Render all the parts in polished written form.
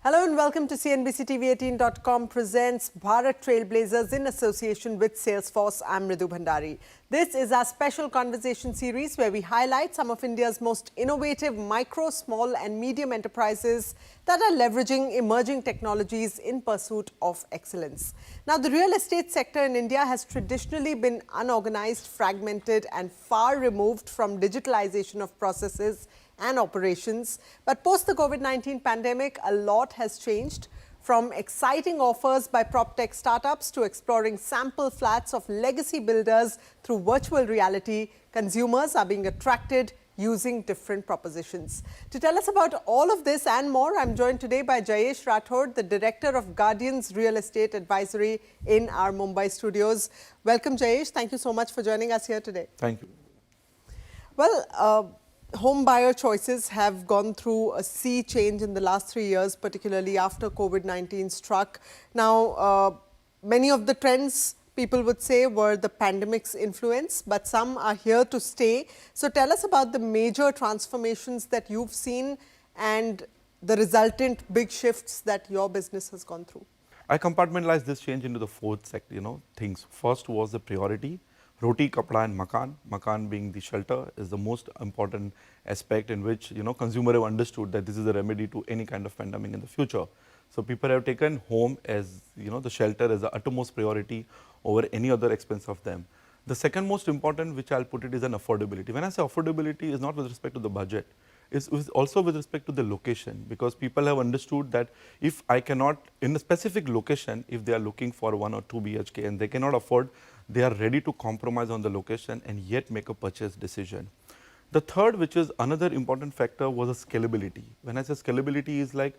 Hello and welcome to CNBC TV18.com presents Bharat Trailblazers in association with Salesforce. I'm Ritu Bhandari. This is our special conversation series where we highlight some of India's most innovative micro, small and medium enterprises that are leveraging emerging technologies in pursuit of excellence. Now, the real estate sector in India has traditionally been unorganized, fragmented and far removed from digitalization of processes and operations. But post the COVID-19 pandemic, a lot has changed, from exciting offers by PropTech startups to exploring sample flats of legacy builders through virtual reality. Consumers are being attracted using different propositions. To tell us about all of this and more, I'm joined today by Jayesh Rathod, the director of Guardian's Real Estate Advisory in our Mumbai studios. Welcome, Jayesh. Thank you so much for joining us here today. Thank you. Well, home buyer choices have gone through a sea change in the last 3 years, particularly after COVID-19 struck. Now, many of the trends, people would say, were the pandemic's influence, but some are here to stay. So tell us about the major transformations that you've seen and the resultant big shifts that your business has gone through. I compartmentalize this change into the four things. First was the priority. Roti, kapda and makan. Makan being the shelter is the most important aspect in which, consumer have understood that this is a remedy to any kind of pandemic in the future. So people have taken home as, the shelter as the utmost priority over any other expense of them. The second most important, which I'll put it, is an affordability. When I say affordability, is not with respect to the budget. It's also with respect to the location, because people have understood that if I cannot, in a specific location, if they are looking for 1 or 2 BHK and they cannot afford, they are ready to compromise on the location and yet make a purchase decision. The third, which is another important factor, was a scalability. When I say scalability, is like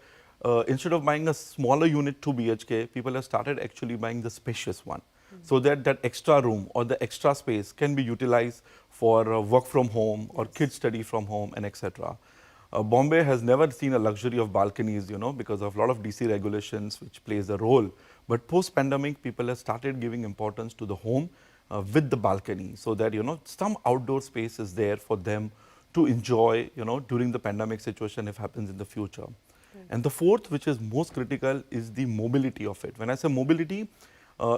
instead of buying a smaller unit 2 BHK, people have started actually buying the spacious one. So that that extra room or the extra space can be utilized for work from home or kids study from home and etc. Bombay has never seen a luxury of balconies, because of a lot of DC regulations which plays a role. But post-pandemic, people have started giving importance to the home with the balcony, so that, some outdoor space is there for them to enjoy, during the pandemic situation if happens in the future. And the fourth, which is most critical, is the mobility of it. When I say mobility,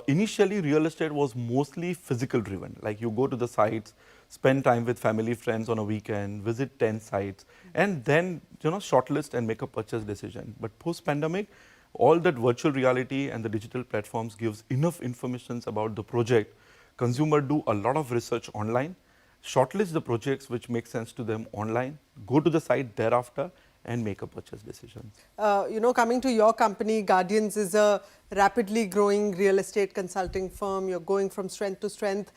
initially real estate was mostly physical driven, like you go to the sites, spend time with family, friends on a weekend, visit 10 sites, and then, shortlist and make a purchase decision. But post-pandemic, all that virtual reality and the digital platforms gives enough information about the project. Consumer do a lot of research online, shortlist the projects which make sense to them online, go to the site thereafter, and make a purchase decision. Coming to your company, Guardians is a rapidly growing real estate consulting firm. You're going from strength to strength.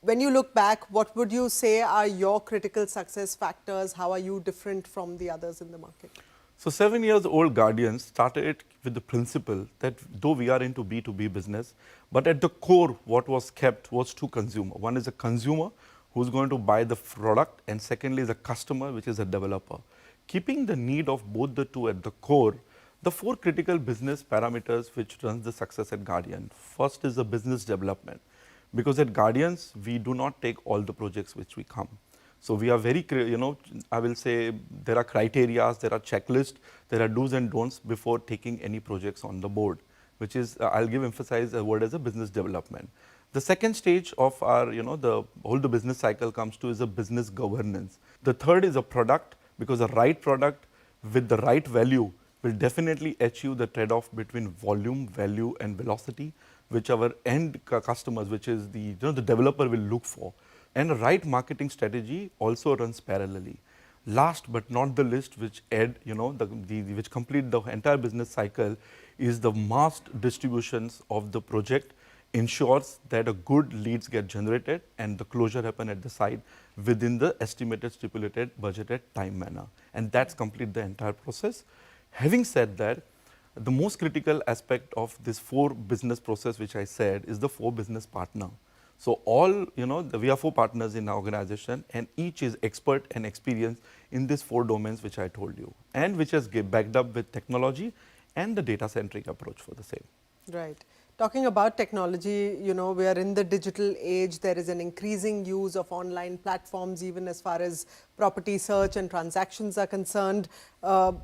When you look back, what would you say are your critical success factors? How are you different from the others in the market? So 7 years old Guardians started with the principle that though we are into B2B business, but at the core, what was kept was to consumer. One is a consumer who's going to buy the product, and secondly is a customer, which is a developer. Keeping the need of both the two at the core, the four critical business parameters which runs the success at Guardian. First is the business development, because at Guardians, we do not take all the projects which we come. So we are very, I will say there are criteria, there are checklists, there are do's and don'ts before taking any projects on the board, which is, I'll emphasize a word as a business development. The second stage of our, the whole the business cycle comes to is a business governance. The third is a product, because the right product with the right value will definitely achieve the trade-off between volume, value and velocity, which our end customers, which is the, the developer will look for. And a right marketing strategy also runs parallelly. Last but not the least, which which complete the entire business cycle, is the mass distributions of the project ensures that a good leads get generated and the closure happen at the site within the estimated, stipulated, budgeted time manner. And that's complete the entire process. Having said that, the most critical aspect of this 4 business process, which I said, is the 4 business partner. So all, we are 4 partners in our organization, and each is expert and experienced in these 4 domains which I told you, and which is backed up with technology and the data-centric approach for the same. Right. Talking about technology, you know, we are in the digital age. There is an increasing use of online platforms, even as far as property search and transactions are concerned.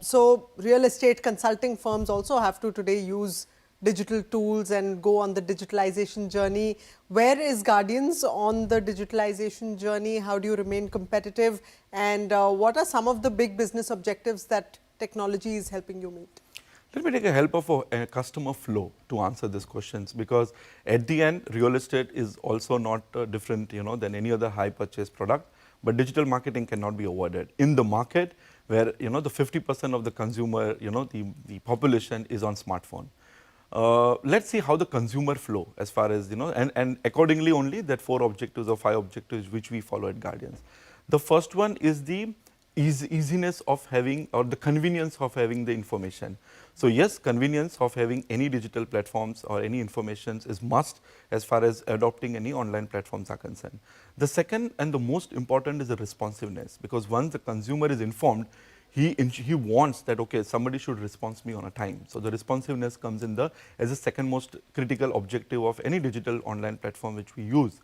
So real estate consulting firms also have to today use digital tools and go on the digitalization journey. Where is Guardians on the digitalization journey? How do you remain competitive? And what are some of the big business objectives that technology is helping you meet? Let me take a help of a customer flow to answer these questions, because at the end, real estate is also not different, than any other high purchase product. But digital marketing cannot be avoided in the market where the 50% of the consumer, the population is on smartphone. Let's see how the consumer flow, as far as and accordingly only that 4 objectives or 5 objectives which we follow at Guardians. The first one is the easiness of having, or the convenience of having the information. So yes, convenience of having any digital platforms or any information is must as far as adopting any online platforms are concerned. The second and the most important is the responsiveness, because once the consumer is informed, he wants that, okay, somebody should respond to me on a time. So the responsiveness comes in as the second most critical objective of any digital online platform which we use.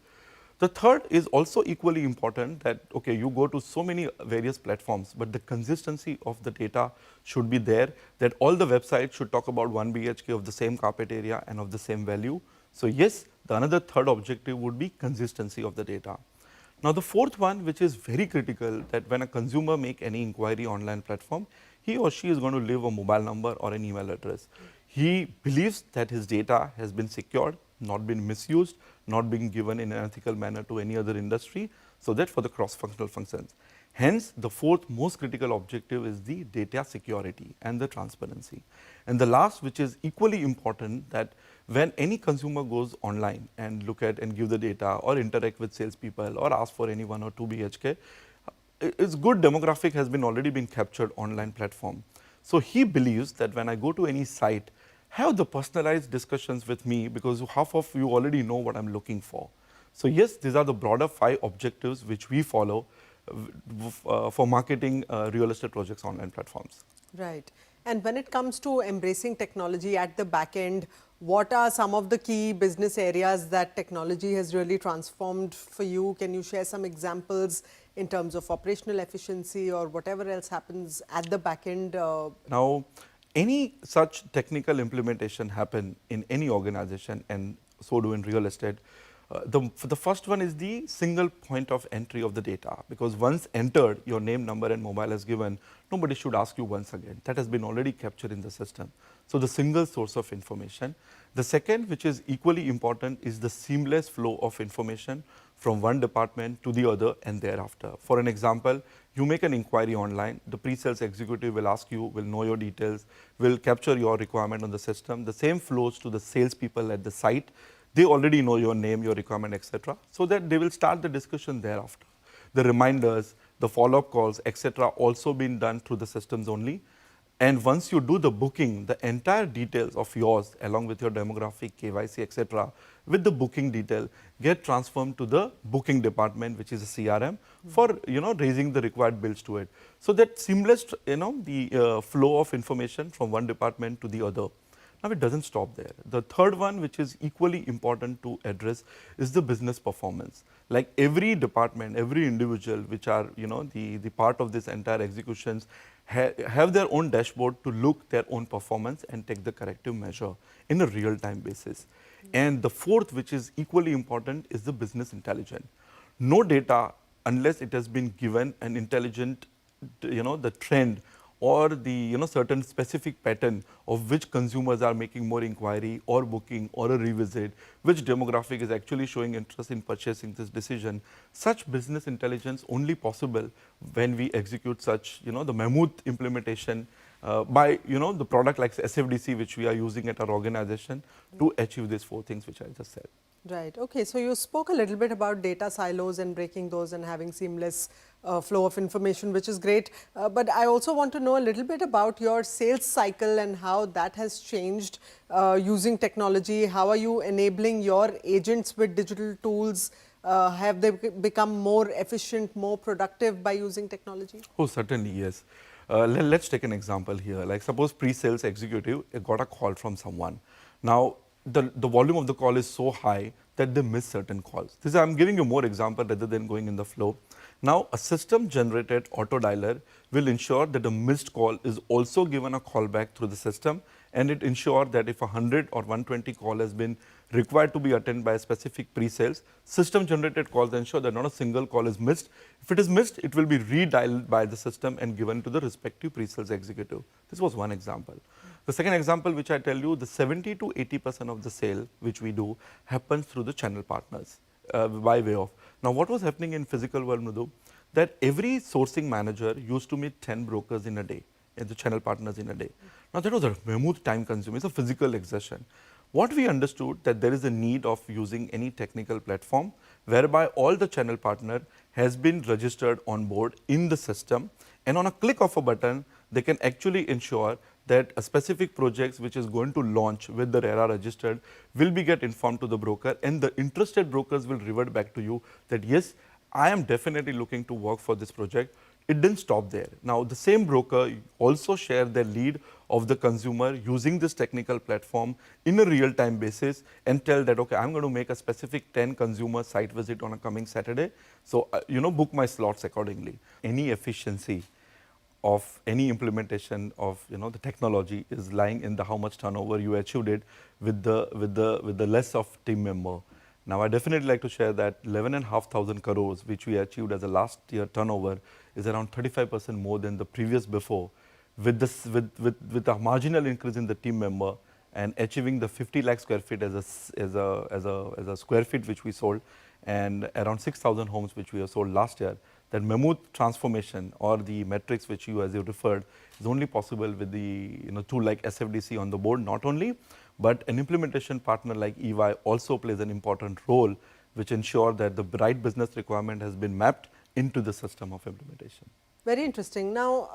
The third is also equally important, that, okay, you go to so many various platforms, but the consistency of the data should be there, that all the websites should talk about 1 BHK of the same carpet area and of the same value. So yes, the another third objective would be consistency of the data. Now the fourth one, which is very critical, that when a consumer make any inquiry online platform, he or she is going to leave a mobile number or an email address. He believes that his data has been secured, not been misused, not being given in an ethical manner to any other industry, so that for the cross-functional functions. Hence, the fourth most critical objective is the data security and the transparency. And the last, which is equally important, that when any consumer goes online and look at and give the data or interact with salespeople or ask for any 1 or 2 BHK, its good demographic has been already been captured online platform. So he believes that when I go to any site, have the personalized discussions with me, because half of you already know what I'm looking for. So yes, these are the broader 5 objectives which we follow for marketing real estate projects online platforms. Right. And when it comes to embracing technology at the back end, what are some of the key business areas that technology has really transformed for you? Can you share some examples in terms of operational efficiency or whatever else happens at the back end? Now, any such technical implementation happen in any organization, and so do in real estate. The first one is the single point of entry of the data, because once entered, your name, number and mobile is given, nobody should ask you once again. That has been already captured in the system. So the single source of information. The second, which is equally important, is the seamless flow of information from one department to the other and thereafter. For an example, you make an inquiry online, the pre-sales executive will ask you, will know your details, will capture your requirement on the system. The same flows to the salespeople at the site. They already know your name, your requirement, etc. So that they will start the discussion thereafter. The reminders, the follow-up calls, etc. also been done through the systems only. And once you do the booking, the entire details of yours, along with your demographic, KYC, etc., with the booking detail, get transformed to the booking department, which is a CRM, for raising the required bills to it. So that seamless, the flow of information from one department to the other. Now it doesn't stop there. The third one, which is equally important to address, is the business performance. Like every department, every individual, which are the part of this entire executions, have their own dashboard to look their own performance and take the corrective measure in a real-time basis. And the fourth, which is equally important, is the business intelligence. No data unless it has been given an intelligent, the trend or the certain specific pattern of which consumers are making more inquiry or booking or a revisit, which demographic is actually showing interest in purchasing this decision. Such business intelligence only possible when we execute such the mammoth implementation by the product like SFDC, which we are using at our organization to achieve these 4 things which I just said. Right. Okay. So you spoke a little bit about data silos and breaking those and having seamless flow of information, which is great. But I also want to know a little bit about your sales cycle and how that has changed using technology. How are you enabling your agents with digital tools? Have they become more efficient, more productive by using technology? Oh, certainly, yes. Let's take an example here. Like suppose pre-sales executive got a call from someone. Now, the volume of the call is so high that they miss certain calls. I'm giving you more example rather than going in the flow. Now, a system-generated auto dialer will ensure that a missed call is also given a callback through the system, and it ensures that if 100 or 120 call has been required to be attended by a specific pre-sales, system-generated calls ensure that not a single call is missed. If it is missed, it will be redialed by the system and given to the respective pre-sales executive. This was one example. The second example which I tell you, the 70 to 80% of the sale which we do happens through the channel partners by way of. Now, what was happening in physical world, Mridhu, that every sourcing manager used to meet 10 brokers in a day, and the channel partners in a day. Now, that was a mammoth time consuming, it's a physical exertion. What we understood that there is a need of using any technical platform whereby all the channel partner has been registered on board in the system, and on a click of a button, they can actually ensure that a specific project which is going to launch with the RERA registered will be get informed to the broker, and the interested brokers will revert back to you that yes, I am definitely looking to work for this project. It didn't stop there. Now, the same broker also share their lead of the consumer using this technical platform in a real-time basis and tell that, okay, I'm going to make a specific 10 consumer site visit on a coming Saturday. So, book my slots accordingly. Any efficiency of any implementation of the technology is lying in the how much turnover you achieved it with the less of team member. Now, I definitely like to share that 11,500 crores which we achieved as a last year turnover is around 35% more than the previous before, with a marginal increase in the team member and achieving the 50 lakh square feet as a square feet which we sold, and around 6,000 homes which we have sold last year. That mammoth transformation or the metrics which you as you referred is only possible with the tool like SFDC on the board not only, but an implementation partner like EY also plays an important role which ensure that the right business requirement has been mapped into the system of implementation. Very interesting. Now,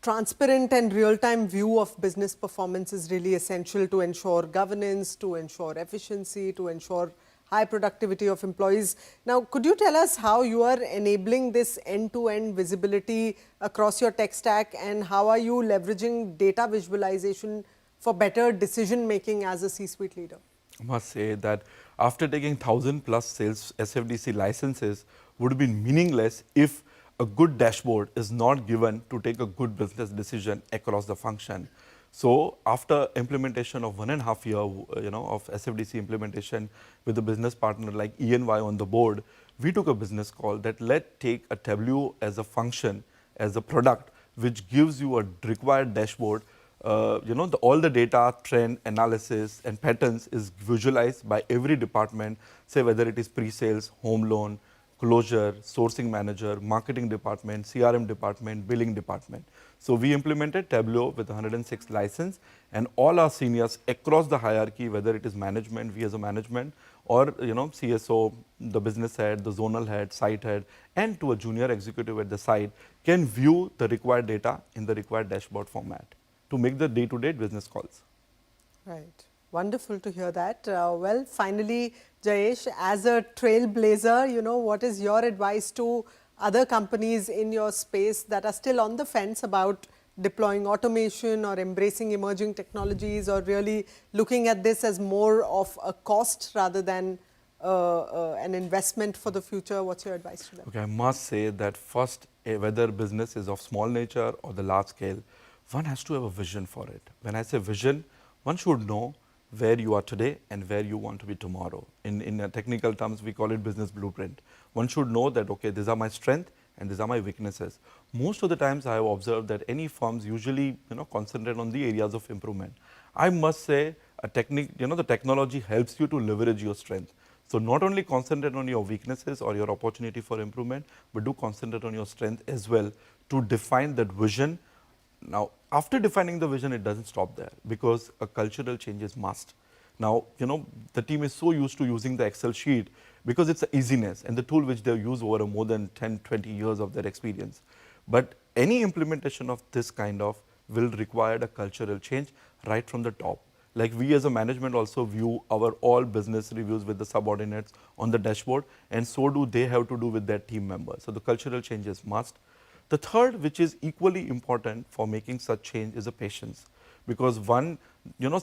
transparent and real-time view of business performance is really essential to ensure governance, to ensure efficiency, to ensure high productivity of employees. Now, could you tell us how you are enabling this end-to-end visibility across your tech stack, and how are you leveraging data visualization for better decision-making as a C-suite leader? I must say that after taking 1,000 plus sales SFDC licenses would have been meaningless if a good dashboard is not given to take a good business decision across the function. So, after implementation of 1.5 years, of SFDC implementation with a business partner like EY on the board, we took a business call that let's take a Tableau as a function, as a product, which gives you a required dashboard. All the data, trend, analysis, and patterns is visualized by every department, say whether it is pre-sales, home loan, closure, sourcing manager, marketing department, CRM department, billing department. So, we implemented Tableau with 106 license, and all our seniors across the hierarchy, whether it is management, we as a management, or CSO, the business head, the zonal head, site head, and to a junior executive at the site, can view the required data in the required dashboard format to make the day-to-day business calls. Right. Wonderful to hear that. Well, finally, Jayesh, as a trailblazer, what is your advice to other companies in your space that are still on the fence about deploying automation or embracing emerging technologies, or really looking at this as more of a cost rather than an investment for the future? What's your advice to them? Okay, I must say that first, whether business is of small nature or the large scale, one has to have a vision for it. When I say vision, one should know where you are today and where you want to be tomorrow. In technical terms, we call it business blueprint. One should know that, okay, these are my strengths and these are my weaknesses. Most of the times I have observed that any firms usually concentrate on the areas of improvement. I must say the technology helps you to leverage your strength. So, not only concentrate on your weaknesses or your opportunity for improvement, but do concentrate on your strength as well to define that vision. Now, after defining the vision, it doesn't stop there, because a cultural change is must. Now, the team is so used to using the Excel sheet because it's an easiness and the tool which they've used over more than 10, 20 years of their experience. But any implementation of this kind of will require a cultural change right from the top. Like we as a management also view our all business reviews with the subordinates on the dashboard, and so do they have to do with their team members. So, the cultural change is must. The third, which is equally important for making such change, is a patience. because one,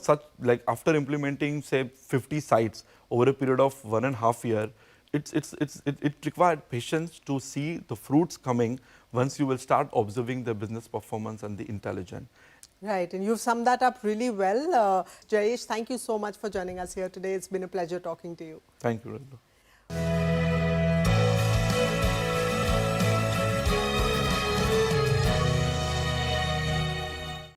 such like after implementing say 50 sites over a period of 1.5 years, it required patience to see the fruits coming once you will start observing the business performance and the intelligence. Right, and you've summed that up really well. Jayesh, thank you so much for joining us here today. It's been a pleasure talking to you. Thank you, Raghu.